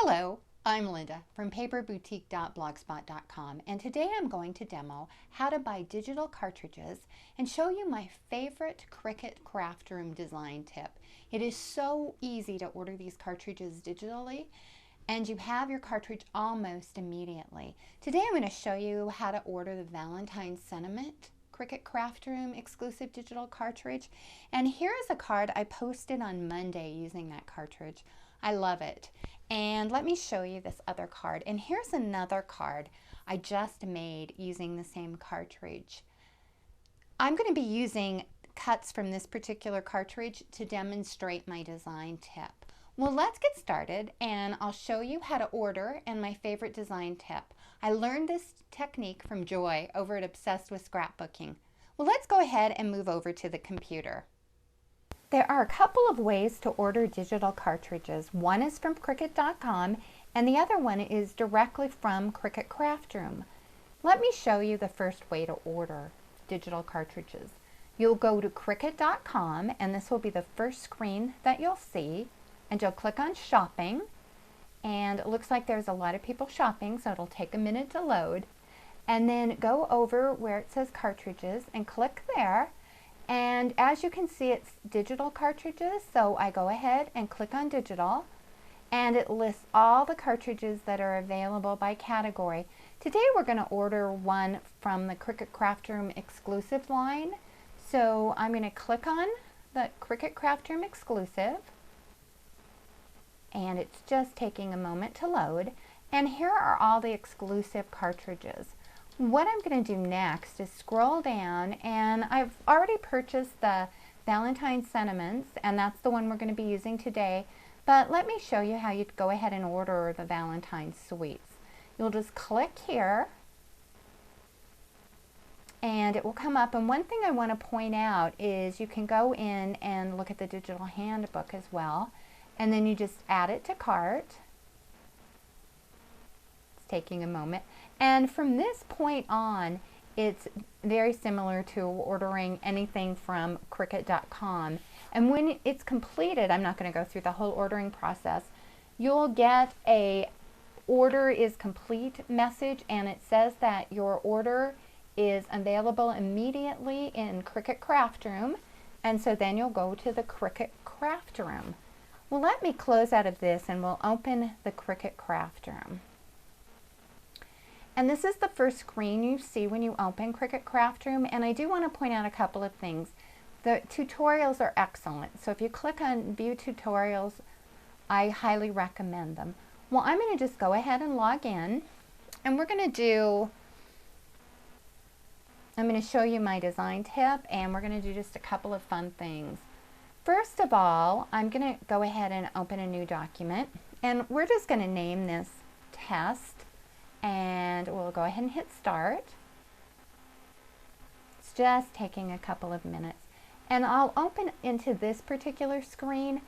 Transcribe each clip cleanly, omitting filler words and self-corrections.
Hello, I'm Linda from paperboutique.blogspot.com, and today I'm going to demo how to buy digital cartridges and show you my favorite Cricut craft room design tip. It is so easy to order these cartridges digitally, and you have your cartridge almost immediately. Today I'm going to show you how to order the Valentine Sentiment Cricut Craft Room exclusive digital cartridge, and here is a card I posted on Monday using that cartridge. I love it. And let me show you this other card. And here's another card I just made using the same cartridge. I'm going to be using cuts from this particular cartridge to demonstrate my design tip. Well, let's get started and I'll show you how to order and my favorite design tip. I learned this technique from Joy over at Obsessed with Scrapbooking. Well, let's go ahead and move over to the computer. There are a couple of ways to order digital cartridges. One is from Cricut.com and the other one is directly from Cricut Craft Room. Let me show you the first way to order digital cartridges. You'll go to Cricut.com and this will be the first screen that you'll see, and you'll click on shopping, and it looks like there's a lot of people shopping, so it'll take a minute to load, and then go over where it says cartridges and click there. And as you can see, it's digital cartridges, so I go ahead and click on digital, and it lists all the cartridges that are available by category. Today we're going to order one from the Cricut Craft Room exclusive line, so I'm going to click on the Cricut Craft Room exclusive, and it's just taking a moment to load, and here are all the exclusive cartridges. What I'm going to do next is scroll down, and I've already purchased the Valentine Sentiments, and that's the one we're going to be using today, but let me show you how you'd go ahead and order the Valentine Suites. You'll just click here, and it will come up, and one thing I want to point out is you can go in and look at the digital handbook as well, and then you just add it to cart. Taking a moment, and from this point on it's very similar to ordering anything from Cricut.com, and when it's completed, I'm not going to go through the whole ordering process, you'll get a order is complete message, and it says that your order is available immediately in Cricut Craft Room, and so then you'll go to the Cricut Craft Room. Well, let me close out of this and we'll open the Cricut Craft Room. And this is the first screen you see when you open Cricut Craft Room, and I do want to point out a couple of things. The tutorials are excellent, so if you click on View Tutorials, I highly recommend them. Well, I'm going to just go ahead and log in, and I'm going to show you my design tip, and we're going to do just a couple of fun things. First of all, I'm going to go ahead and open a new document, and we're just going to name this Test. And we'll go ahead and hit start. It's just taking a couple of minutes. And I'll open into this particular screen.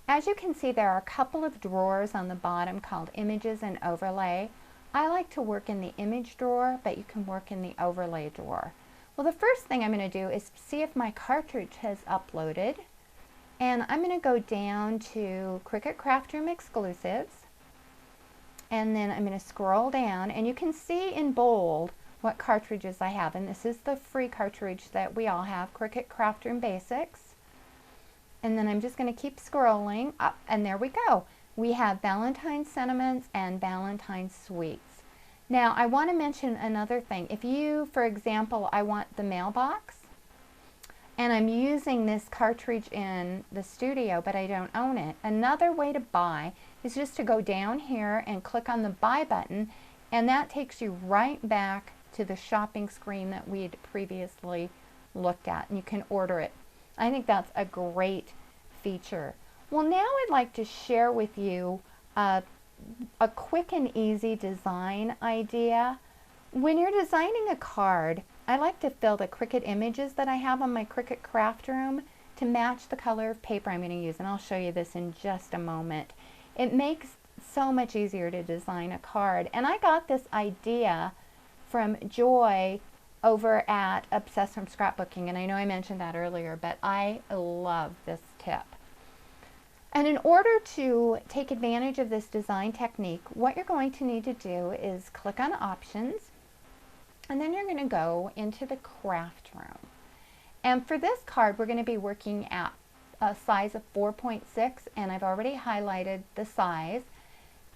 As you can see, there are a couple of drawers on the bottom called Images and Overlay. I like to work in the image drawer, but you can work in the overlay drawer. Well, the first thing I'm going to do is see if my cartridge has uploaded. And I'm going to go down to Cricut Craft Room Exclusives. And then I'm going to scroll down, and you can see in bold what cartridges I have, and this is the free cartridge that we all have, Cricut Craft Room Basics. And then I'm just going to keep scrolling up, and there we go. We have Valentine Sentiments and Valentine Suites. Now I want to mention another thing. If you, for example, I want the mailbox, and I'm using this cartridge in the studio, but I don't own it. Another way to buy is just to go down here and click on the buy button, and that takes you right back to the shopping screen that we'd previously looked at, and you can order it. I think that's a great feature. Well, now I'd like to share with you a quick and easy design idea. When you're designing a card, I like to fill the Cricut images that I have on my Cricut Craft Room to match the color of paper I'm going to use, and I'll show you this in just a moment. It makes so much easier to design a card, and I got this idea from Joy over at Obsessed with Scrapbooking, and I know I mentioned that earlier, but I love this tip. And in order to take advantage of this design technique, what you're going to need to do is click on Options, and then you're going to go into the craft room. And for this card, we're going to be working at a size of 4.6, and I've already highlighted the size.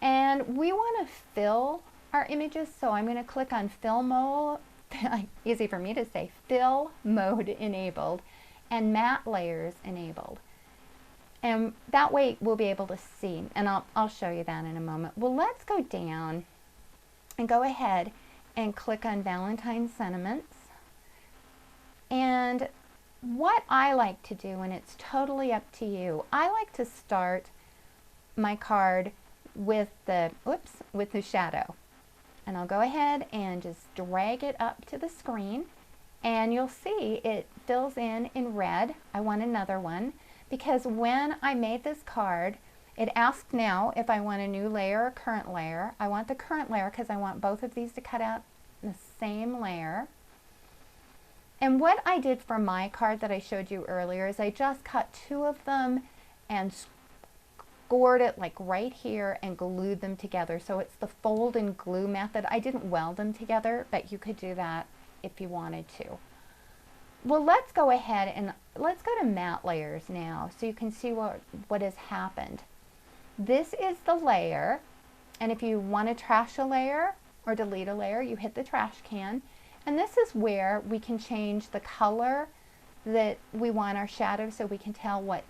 And we want to fill our images, so I'm going to click on Fill Mode, easy for me to say, Fill Mode enabled, and Matte Layers enabled. And that way we'll be able to see, and I'll show you that in a moment. Well, let's go down and go ahead and click on Valentine Sentiments. And what I like to do, and it's totally up to you, I like to start my card with the shadow. And I'll go ahead and just drag it up to the screen, and you'll see it fills in red. I want another one, because when I made this card, it asked now if I want a new layer or current layer. I want the current layer because I want both of these to cut out the same layer. And what I did for my card that I showed you earlier is I just cut two of them and scored it like right here and glued them together. So it's the fold and glue method. I didn't weld them together, but you could do that if you wanted to. Well, let's go ahead and let's go to matte layers now so you can see what has happened. This is the layer, and if you want to trash a layer or delete a layer, you hit the trash can. And this is where we can change the color that we want our shadow, so we can tell what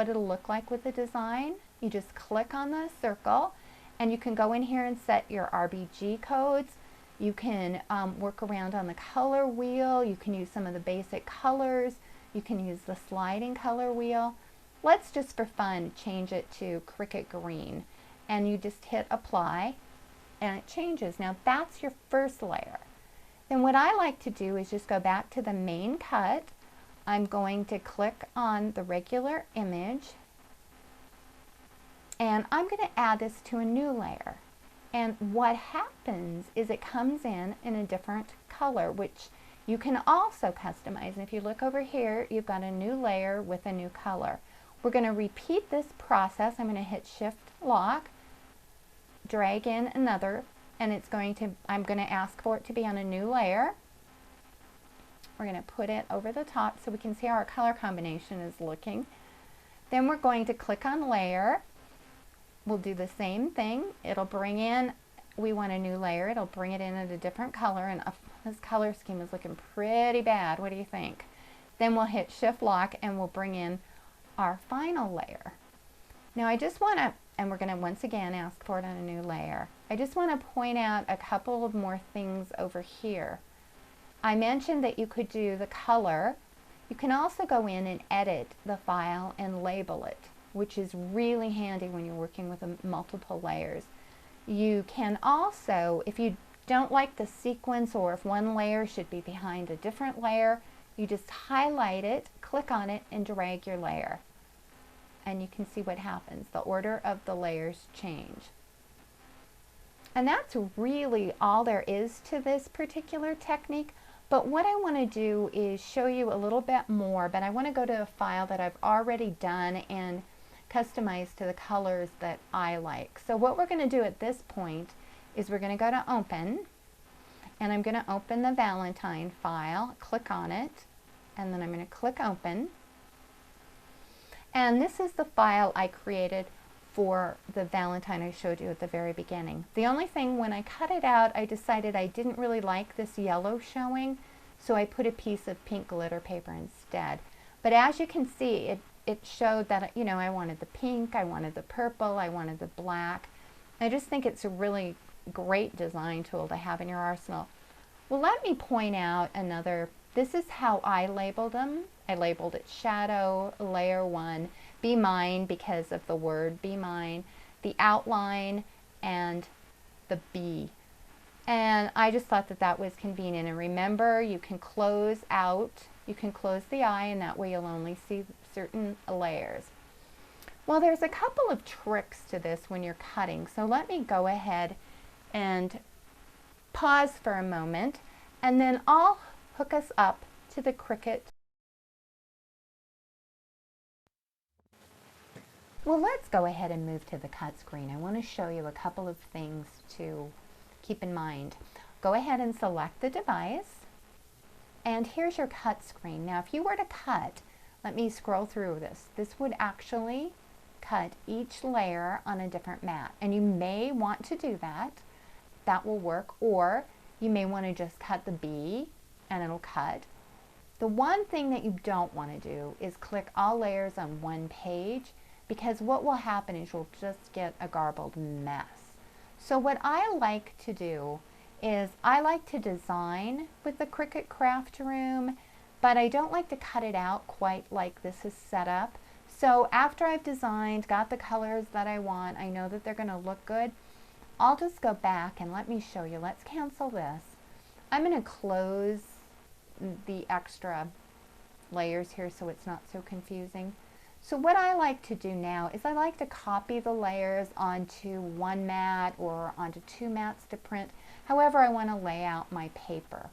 it'll look like with the design. You just click on the circle, and you can go in here and set your RGB codes. You can work around on the color wheel. You can use some of the basic colors. You can use the sliding color wheel. Let's just for fun change it to Cricut green, and you just hit apply and it changes. Now that's your first layer. Then what I like to do is just go back to the main cut. I'm going to click on the regular image, and I'm going to add this to a new layer. And what happens is it comes in a different color, which you can also customize. And if you look over here, you've got a new layer with a new color. We're going to repeat this process. I'm going to hit Shift Lock, drag in another, and I'm going to ask for it to be on a new layer. We're going to put it over the top so we can see how our color combination is looking. Then we're going to click on Layer. We'll do the same thing. It'll bring in, we want a new layer. It'll bring it in at a different color, and this color scheme is looking pretty bad. What do you think? Then we'll hit Shift Lock and we'll bring in our final layer. Now I just want to, and we're going to once again ask for it on a new layer. I just want to point out a couple of more things over here. I mentioned that you could do the color. You can also go in and edit the file and label it, which is really handy when you're working with multiple layers. You can also, if you don't like the sequence, or if one layer should be behind a different layer, you just highlight it, click on it, and drag your layer. And you can see what happens. The order of the layers change. And that's really all there is to this particular technique. But what I want to do is show you a little bit more, but I want to go to a file that I've already done and customized to the colors that I like. So what we're going to do at this point is we're going to go to Open, and I'm going to open the Valentine file, click on it, and then I'm going to click Open. And this is the file I created for the Valentine I showed you at the very beginning. The only thing, when I cut it out, I decided I didn't really like this yellow showing, so I put a piece of pink glitter paper instead. But as you can see, it showed that, you know, I wanted the pink, I wanted the purple, I wanted the black. I just think it's a really great design tool to have in your arsenal. Well, let me point out another. This is how I labeled them. I labeled it Shadow, Layer 1, Be Mine because of the word Be Mine, the outline, and the B. And I just thought that that was convenient. And remember, you can close out, you can close the eye, and that way you'll only see certain layers. Well, there's a couple of tricks to this when you're cutting. So let me go ahead and pause for a moment, and then I'll hook us up to the Cricut. Well, let's go ahead and move to the cut screen. I want to show you a couple of things to keep in mind. Go ahead and select the device, and here's your cut screen. Now, if you were to cut, let me scroll through this. This would actually cut each layer on a different mat, and you may want to do that. That will work, or you may want to just cut the B and it'll cut. The one thing that you don't want to do is click all layers on one page, because what will happen is you'll just get a garbled mess. So what I like to do is I like to design with the Cricut Craft Room, but I don't like to cut it out quite like this is set up. So after I've designed, got the colors that I want, I know that they're going to look good, I'll just go back and let me show you. Let's cancel this. I'm going to close the extra layers here so it's not so confusing. So what I like to do now is I like to copy the layers onto one mat or onto two mats to print, however I want to lay out my paper.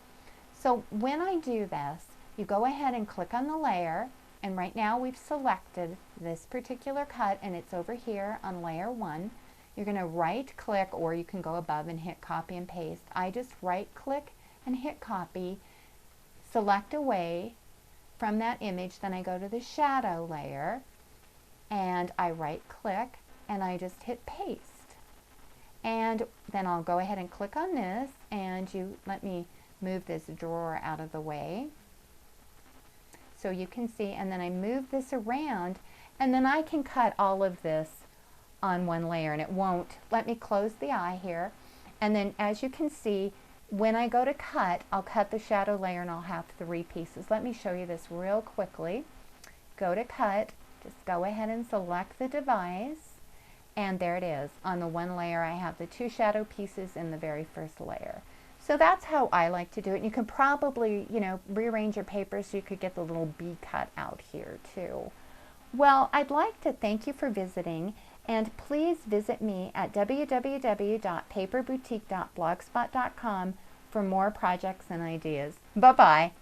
So when I do this, you go ahead and click on the layer, and right now we've selected this particular cut and it's over here on layer 1. You're going to right click, or you can go above and hit copy and paste. I just right click and hit copy, select away from that image, then I go to the shadow layer and I right click and I just hit paste. And then I'll go ahead and click on this, and you let me move this drawer out of the way so you can see, and then I move this around, and then I can cut all of this on one layer and it won't. Let me close the eye here, and then as you can see, when I go to cut, I'll cut the shadow layer and I'll have 3 pieces. Let me show you this real quickly. Go to cut, just go ahead and select the device, and there it is. On the one layer I have the 2 shadow pieces in the very first layer. So that's how I like to do it. And you can probably, rearrange your paper so you could get the little B cut out here too. Well, I'd like to thank you for visiting, and please visit me at www.paperboutique.blogspot.com for more projects and ideas. Bye-bye.